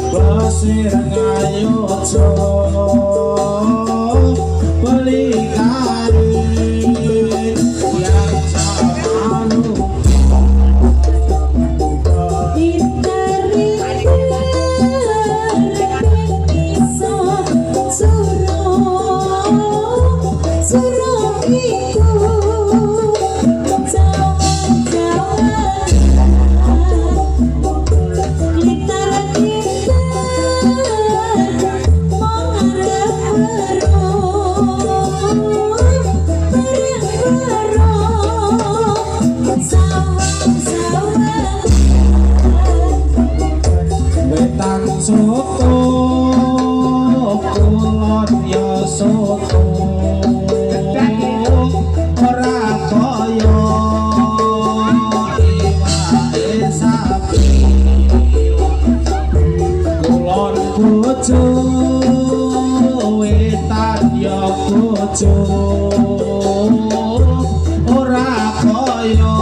Basir ngayoco beli kain yang samanu soto kulon ya soto ora kaya iwake sapi kulon bojo wetan ya bojo ora kaya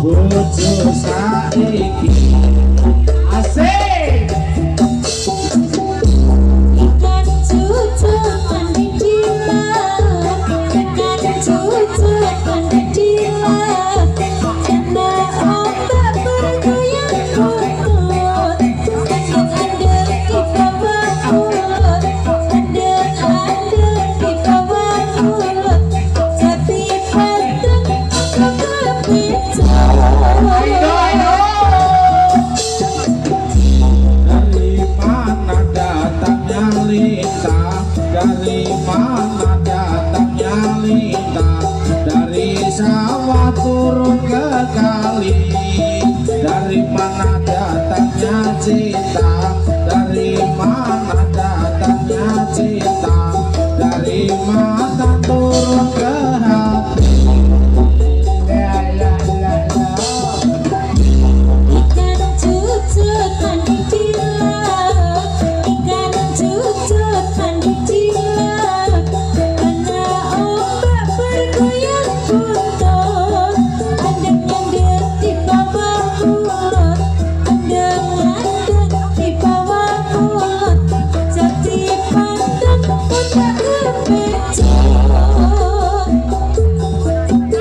bojo saiki asik. Dari mana datangnya lita, dari sawah turun ke kali. Dari mana datangnya cinta, dari mana datangnya cinta, dari mata turun ke hati.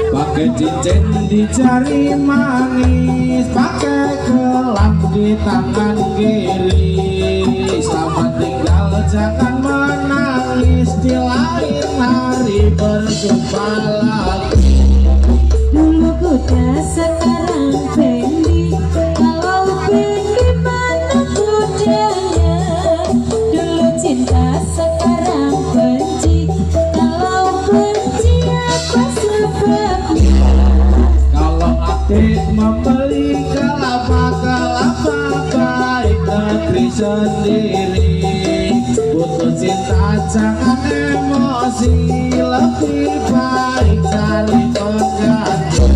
Pakai cincin di jari manis, pakai gelang di tangan kiri. Selamat tinggal, jangan menangis, di lain hari berjumpa lagi. Dulu kuda sekarang Fendi, kalau Fendi mana kudanya. Dulu cinta sekarang benci, kalau benci apa sebabnya. Kalau adik membeli kelapa-kelapa baik negeri sendiri. Butuh cinta jangan emosi, lebih baik cari pengganti.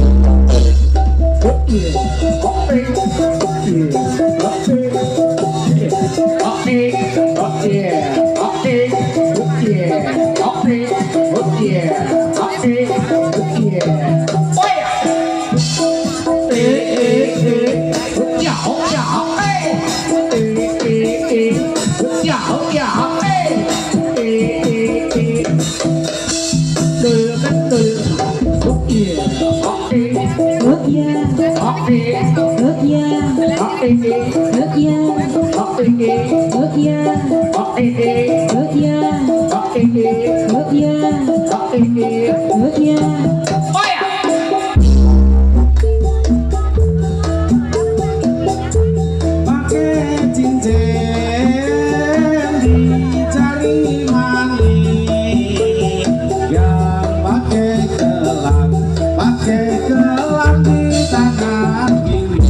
kegelam di tangan kiri.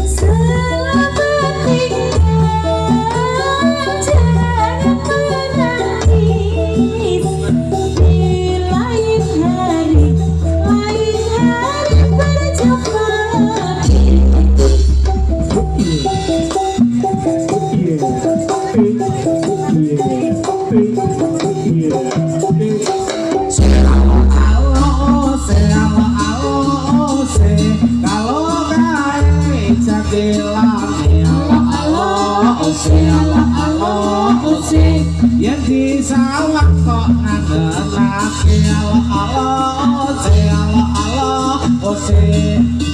Selamat tinggal, jangan menangis. Di lain hari berjumpa. Yang di sawah kok ngandelake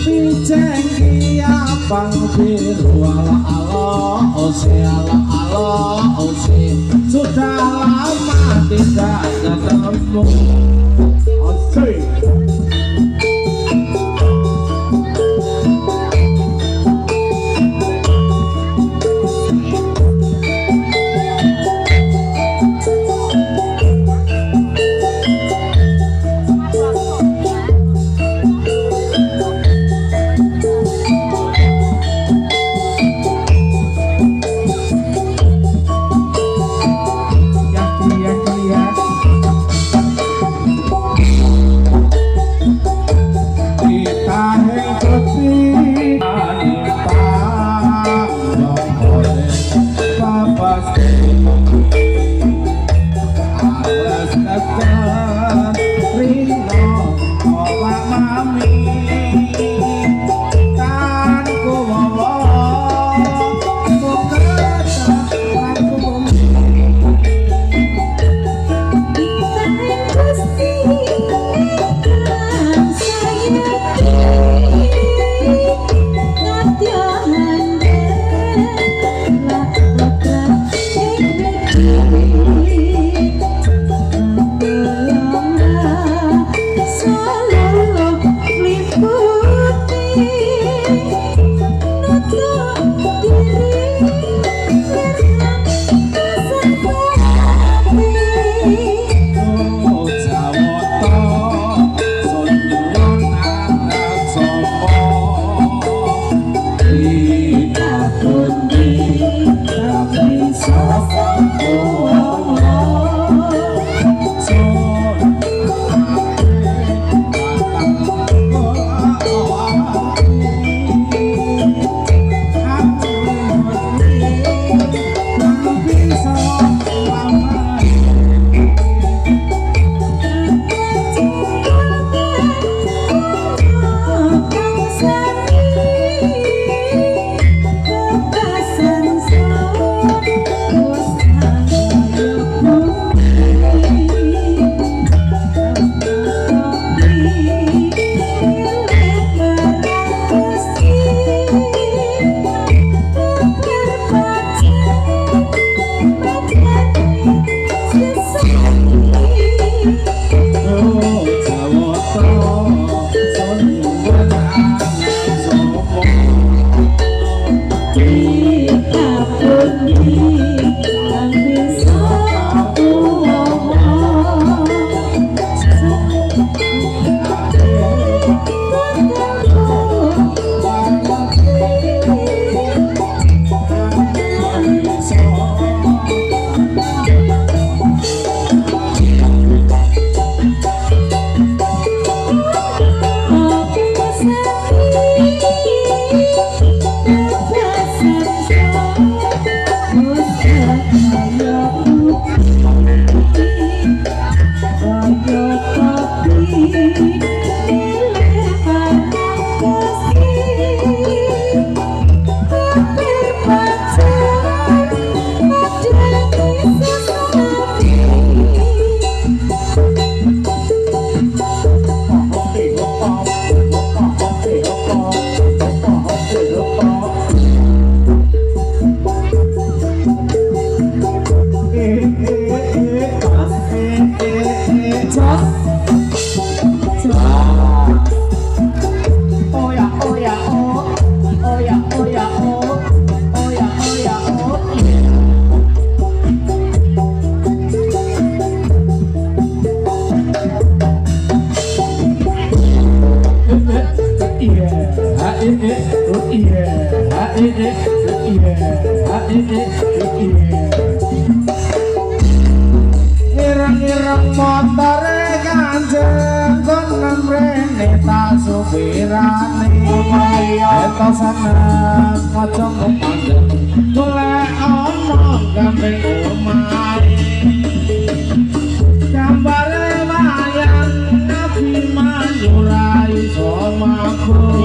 pinceng ki abang biru sudah lama tidak ketemu. Ireng-ireng motore kanjeng konem rene tak supirane Eto seneng aja ngomandeng golek omong gamping omahe Gambare wayang Abimanyu ra iso mampu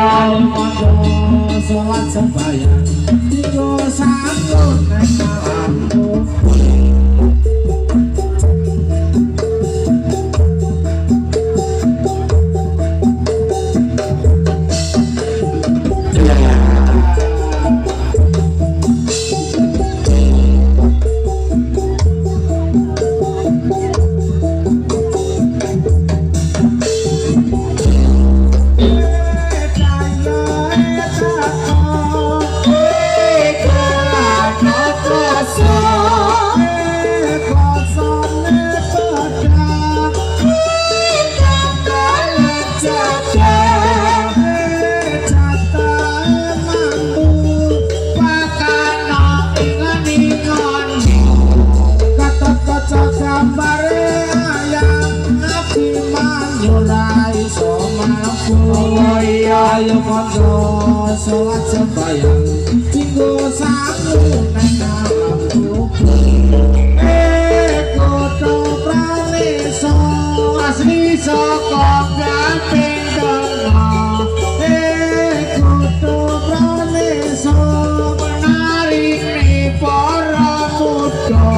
Kondo sholat sembahyang Dinggo sanggup nek malamku Ayo kondo sholat sembahyang Dinggo sanggup nek malamku Kodo praneso asli saka gamping tengah Kodo praneso menarine para muda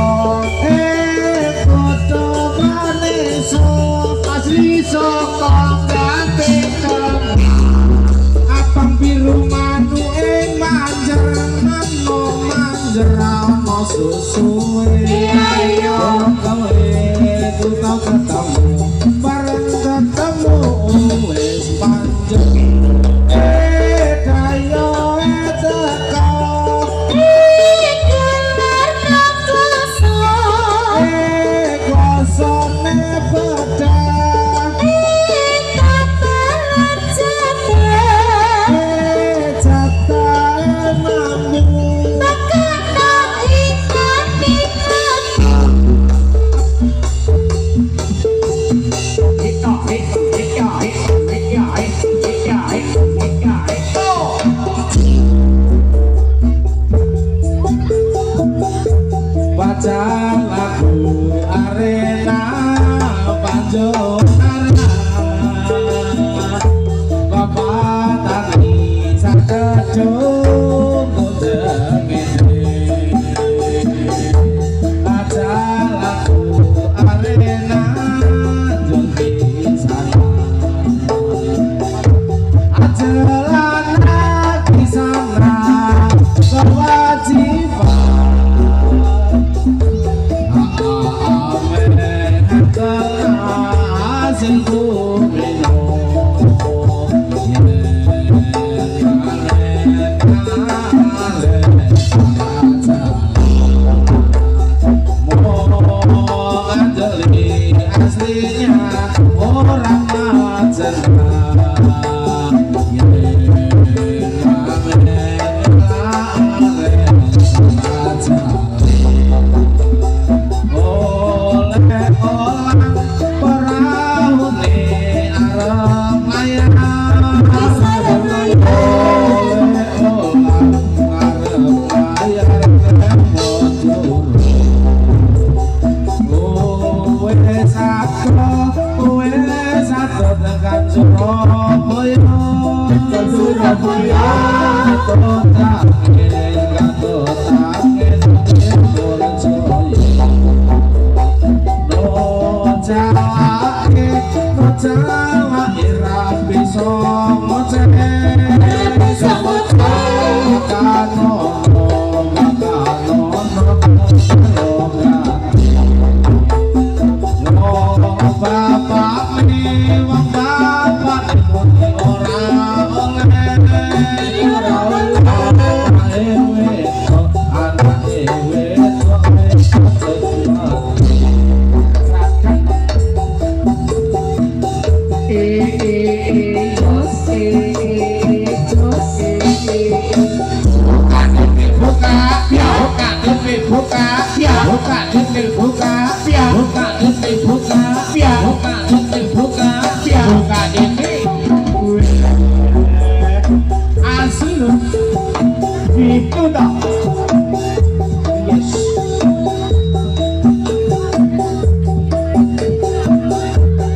Kodo praneso asli saka gamping tengah Abang biru madu ing manjer Mano manjer ana susuwe Gawe kuta ketemu Bareng ketemu wis panjang Dayo teko Kosone bedah Baca lagu arena Panjonara Bapak tani sakejung kunjengene Baca lagu arena Jonti sana Ajelana kisana kewajiban ini buka, buka ini buka, buka ini buka, buka ini. Asli loh, gitu dong. Yes.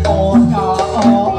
Oh no, oh.